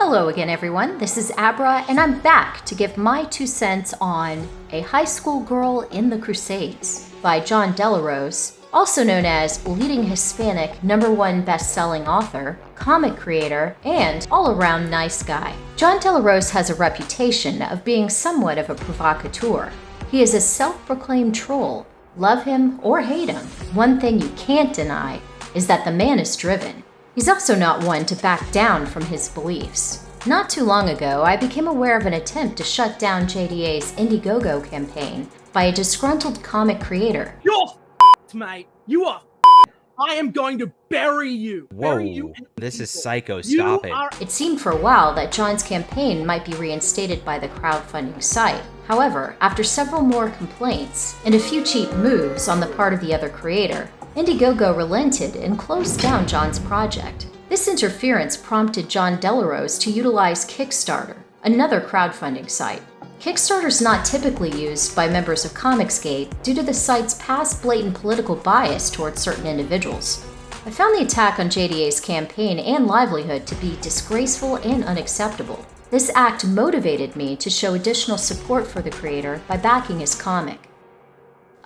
Hello again, everyone. This is Abra, and I'm back to give my 2 cents on A High School Girl in the Crusades by Jon Del Arroz, also known as leading Hispanic #1 best-selling author, comic creator, and all-around nice guy. Jon Del Arroz has a reputation of being somewhat of a provocateur. He is a self-proclaimed troll. Love him or hate him, one thing you can't deny is that the man is driven. He's also not one to back down from his beliefs. Not too long ago, I became aware of an attempt to shut down JDA's Indiegogo campaign by a disgruntled comic creator. You're mate. You are I am going to bury you. Whoa, bury you this is psycho. Stop it. It seemed for a while that Jon's campaign might be reinstated by the crowdfunding site. However, after several more complaints and a few cheap moves on the part of the other creator, Indiegogo relented and closed down Jon's project. This interference prompted Jon Del Arroz to utilize Kickstarter, another crowdfunding site. Kickstarter is not typically used by members of comicsgate due to the site's past blatant political bias towards certain individuals. I found the attack on JDA's campaign and livelihood to be disgraceful and unacceptable. This act motivated me to show additional support for the creator by backing his comic.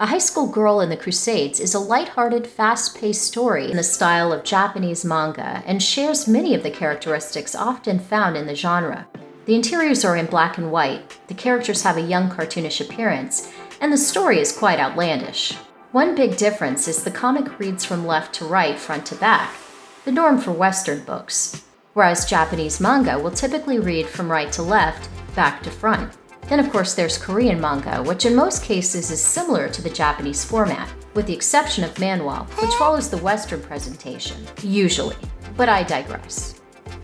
A High School Girl in the Crusades is a lighthearted, fast-paced story in the style of Japanese manga and shares many of the characteristics often found in the genre. The interiors are in black and white, the characters have a young cartoonish appearance, and the story is quite outlandish. One big difference is the comic reads from left to right, front to back, the norm for Western books, whereas Japanese manga will typically read from right to left, back to front. Then of course there's Korean manga, which in most cases is similar to the Japanese format, with the exception of manhwa, which follows the Western presentation, usually. But I digress.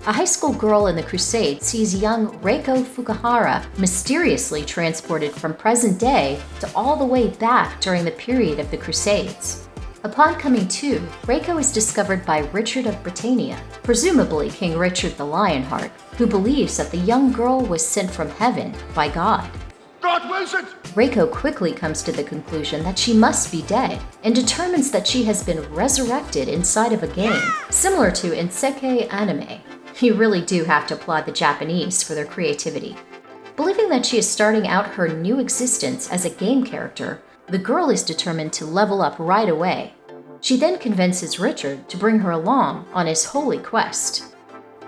A High School Girl in the Crusades sees young Reiko Fukuhara mysteriously transported from present day to all the way back during the period of the Crusades. Upon coming to, Reiko is discovered by Richard of Britannia, presumably King Richard the Lionheart, who believes that the young girl was sent from heaven by God. God wills it! Reiko quickly comes to the conclusion that she must be dead and determines that she has been resurrected inside of a game, similar to isekai anime. You really do have to applaud the Japanese for their creativity. Believing that she is starting out her new existence as a game character, the girl is determined to level up right away. She then convinces Richard to bring her along on his holy quest.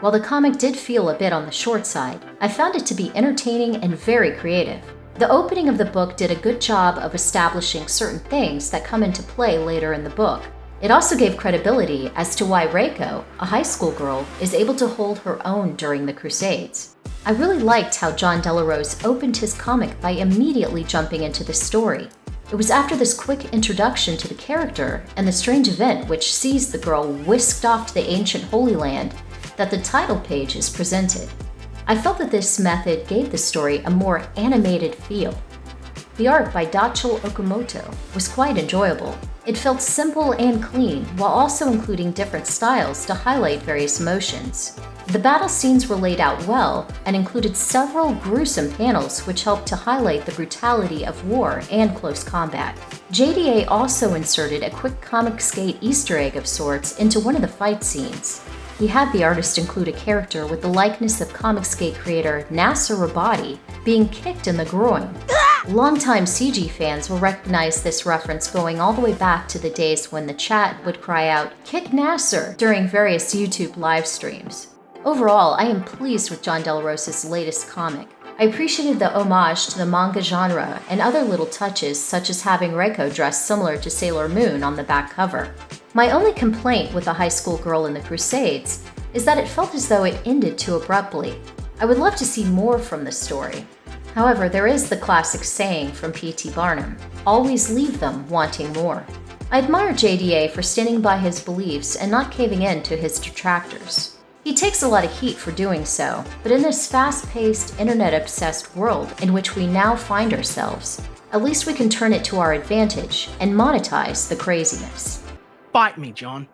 While the comic did feel a bit on the short side, I found it to be entertaining and very creative. The opening of the book did a good job of establishing certain things that come into play later in the book. It also gave credibility as to why Reiko, a high school girl, is able to hold her own during the Crusades. I really liked how Jon Del Arroz opened his comic by immediately jumping into the story. It was after this quick introduction to the character and the strange event which sees the girl whisked off to the ancient Holy Land that the title page is presented. I felt that this method gave the story a more animated feel. The art by Dachel Okamoto was quite enjoyable. It felt simple and clean, while also including different styles to highlight various emotions. The battle scenes were laid out well and included several gruesome panels which helped to highlight the brutality of war and close combat. JDA also inserted a quick comicsgate Easter egg of sorts into one of the fight scenes. He had the artist include a character with the likeness of comicsgate creator Nasser Rabadi being kicked in the groin. Longtime CG fans will recognize this reference going all the way back to the days when the chat would cry out, "Kick Nasser!" during various YouTube live streams. Overall, I am pleased with Jon Del Arroz's latest comic. I appreciated the homage to the manga genre and other little touches such as having Reiko dressed similar to Sailor Moon on the back cover. My only complaint with A High School Girl in the Crusades is that it felt as though it ended too abruptly. I would love to see more from the story. However, there is the classic saying from P.T. Barnum, always leave them wanting more. I admire JDA for standing by his beliefs and not caving in to his detractors. He takes a lot of heat for doing so, but in this fast-paced, internet-obsessed world in which we now find ourselves, at least we can turn it to our advantage and monetize the craziness. Fight me, John.